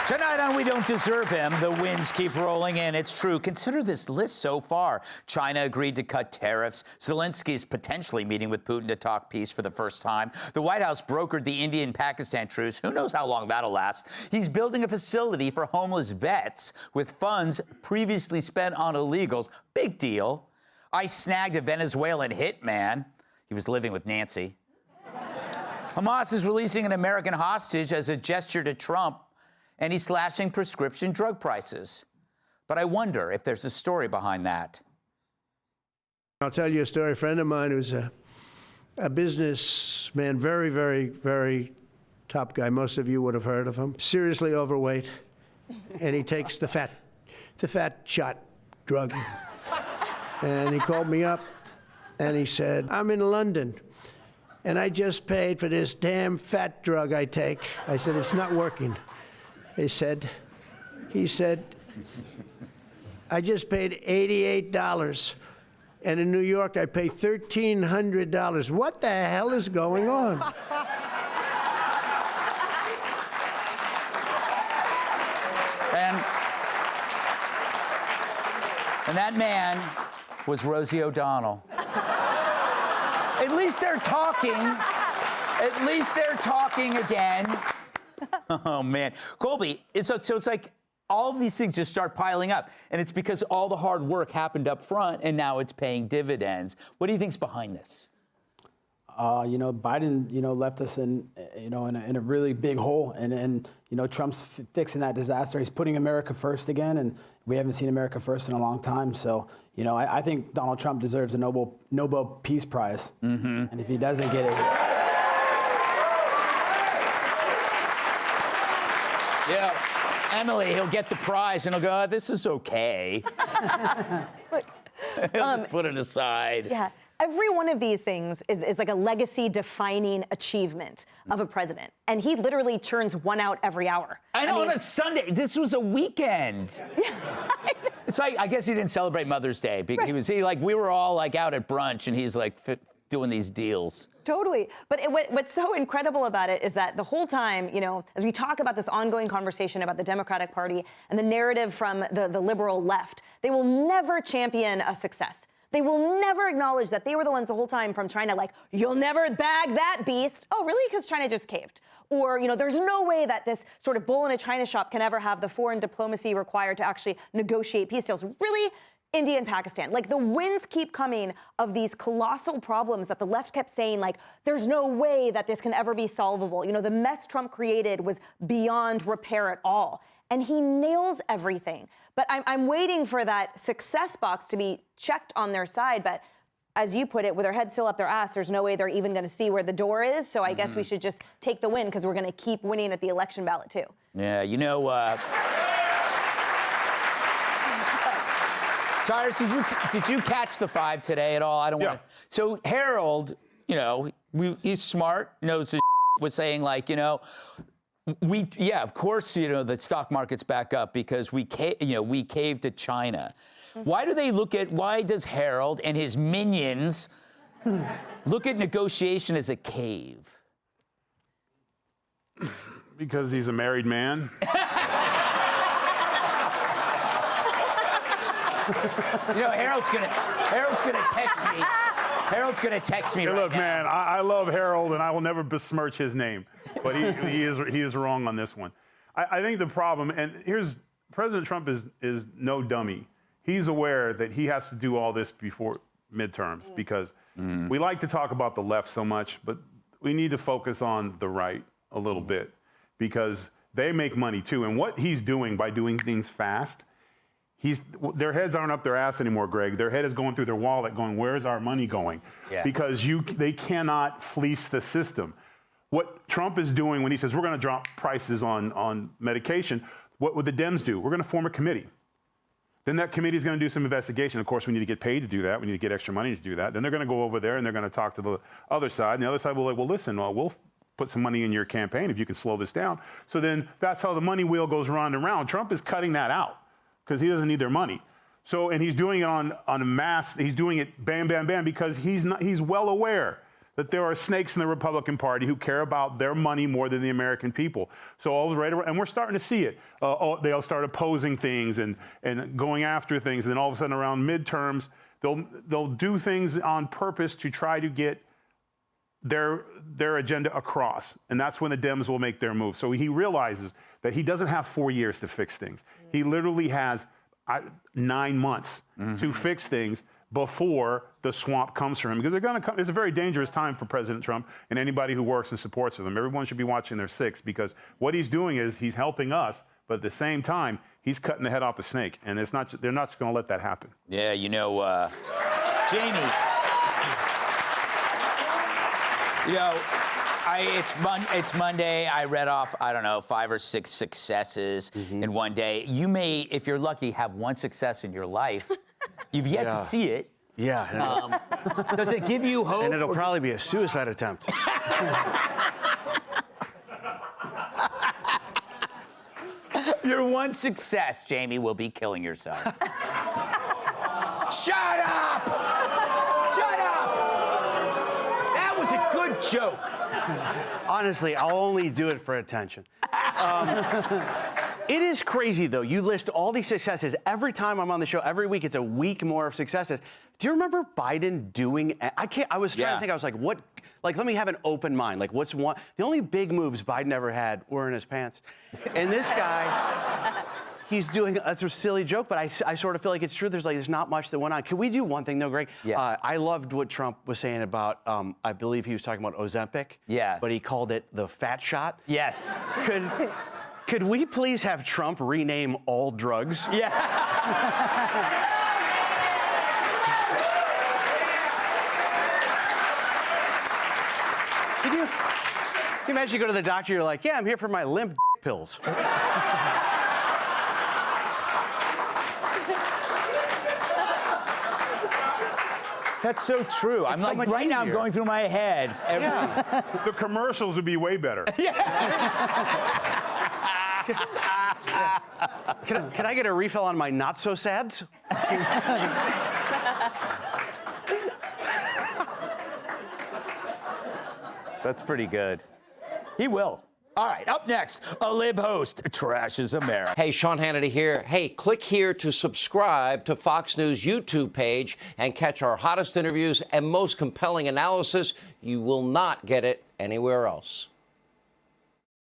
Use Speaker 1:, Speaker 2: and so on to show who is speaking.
Speaker 1: Tonight on We Don't Deserve Him, the wins keep rolling in. It's true. Consider this list so far. China agreed to cut tariffs. Zelensky's potentially meeting with Putin to talk peace for the first time. The White House brokered the Indian-Pakistan truce. Who knows how long that'll last? He's building a facility for homeless vets with funds previously spent on illegals. Big deal. I snagged a Venezuelan hitman. He was living with Nancy. Hamas is releasing an American hostage as a gesture to Trump, and he's slashing prescription drug prices. But I wonder if there's a story behind that.
Speaker 2: I'll tell you a story. A friend of mine who's a businessman, very, very, very top guy. Most of you would have heard of him. Seriously overweight, and he takes the fat shot drug. And he called me up, and he said, I'm in London, and I just paid for this damn fat drug I take. I said, it's not working. He said, I just paid $88, and in New York I pay $1,300. What the hell is going on?
Speaker 1: And that man was Rosie O'Donnell. At least they're talking. At least they're talking again. Oh, man. Colby, so it's like all of these things just start piling up, and it's because all the hard work happened up front, and now it's paying dividends. What do you think's behind this?
Speaker 3: Biden, left us in a really big hole, and Trump's fixing that disaster. He's putting America first again, and we haven't seen America first in a long time. So, I think Donald Trump deserves a Nobel Peace Prize, and if he doesn't get it.
Speaker 1: Yeah, Emily, he'll get the prize, and he'll go, this is okay.
Speaker 4: Look,
Speaker 1: he'll just put it aside.
Speaker 4: Yeah, every one of these things is like a legacy-defining achievement of a president, and he literally churns one out every hour.
Speaker 1: I know, on a Sunday. This was a weekend. Yeah. It's like, I guess he didn't celebrate Mother's Day. Right. We were all out at brunch, and he's doing these deals.
Speaker 4: Totally. But what's so incredible about it is that the whole time, as we talk about this ongoing conversation about the Democratic Party and the narrative from the liberal left, they will never champion a success. They will never acknowledge that they were the ones the whole time from trying to you'll never bag that beast. Oh, really? Because China just caved. Or, there's no way that this sort of bull in a China shop can ever have the foreign diplomacy required to actually negotiate peace deals. Really? India and Pakistan. The wins keep coming of these colossal problems that the left kept saying, there's no way that this can ever be solvable. The mess Trump created was beyond repair at all. And he nails everything. But I'm waiting for that success box to be checked on their side. But as you put it, with their head still up their ass, there's no way they're even going to see where the door is. So I guess we should just take the win because we're going to keep winning at the election ballot, too.
Speaker 1: Yeah, Tyrus, did you catch the 5 today at all? I don't want to. So Harold, he's smart, knows his was saying of course, the stock market's back up because we caved to China. Why does Harold and his minions look at negotiation as a cave?
Speaker 5: Because he's a married man.
Speaker 1: Harold's gonna text me. Harold's gonna text me
Speaker 5: hey,
Speaker 1: right
Speaker 5: look,
Speaker 1: now.
Speaker 5: man, I love Harold, and I will never besmirch his name, but he is wrong on this one. I think the problem, and President Trump is no dummy. He's aware that he has to do all this before midterms because we like to talk about the left so much, but we need to focus on the right a little bit because they make money too. And what he's doing by doing things fast, their heads aren't up their ass anymore, Greg. Their head is going through their wallet going, where's our money going? Yeah. Because they cannot fleece the system. What Trump is doing when he says we're going to drop prices on medication, what would the Dems do? We're going to form a committee. Then that committee is going to do some investigation. Of course, we need to get paid to do that. We need to get extra money to do that. Then they're going to go over there and they're going to talk to the other side. And the other side will well, listen, we'll put some money in your campaign if you can slow this down. So then that's how the money wheel goes round and round. Trump is cutting that out because he doesn't need their money. So, and he's doing it on a mass. He's doing it bam, bam, bam because he's well aware that there are snakes in the Republican Party who care about their money more than the American people. So all right, and we're starting to see it. They'll start opposing things and going after things, and then all of a sudden around midterms, they'll do things on purpose to try to get their agenda across, and that's when the Dems will make their move. So he realizes that he doesn't have 4 years to fix things. He literally has 9 months to fix things before the swamp comes for him, because they're going to come. It's a very dangerous time for President Trump and anybody who works and supports him. Everyone should be watching their six, because what he's doing is he's helping us, but at the same time, he's cutting the head off the snake, and they're not going to let that happen.
Speaker 1: Yeah, you know, Jamie. You know, it's Monday. I read off, I don't know, 5 or 6 successes in one day. You may, if you're lucky, have one success in your life. You've yet to see it.
Speaker 6: Yeah.
Speaker 1: Does it give you hope?
Speaker 6: And it'll probably be a suicide attempt.
Speaker 1: Your one success, Jamie, will be killing yourself. Shut up! Shut up! That was a good joke.
Speaker 6: Honestly, I'll only do it for attention. It is crazy, though. You list all these successes. Every time I'm on the show, every week, it's a week more of successes. Do you remember Biden doing... I was trying to think. I was like, what... Like, let me have an open mind. Like, what's one... The only big moves Biden ever had were in his pants. And this guy... He's doing, that's a silly joke, but I sort of feel like it's true. There's not much that went on. Can we do one thing, though, Greg?
Speaker 1: Yeah.
Speaker 6: I loved what Trump was saying about, I believe he was talking about Ozempic.
Speaker 1: Yeah.
Speaker 6: But he called it the fat shot.
Speaker 1: Yes.
Speaker 6: Could we please have Trump rename all drugs?
Speaker 1: Yeah.
Speaker 6: Can you imagine you go to the doctor, you're like, yeah, I'm here for my limp pills.
Speaker 1: That's so true. I'm
Speaker 6: so
Speaker 1: like,
Speaker 6: much
Speaker 1: right now I'm
Speaker 6: easier.
Speaker 1: going through my head.
Speaker 5: The commercials would be way better.
Speaker 6: Can I get a refill on my not-so-sads?
Speaker 1: That's pretty good. He will. All right, up next, a lib host trashes America.
Speaker 7: Hey, Sean Hannity here. Hey, click here to subscribe to Fox News YouTube page and catch our hottest interviews and most compelling analysis. You will not get it anywhere else.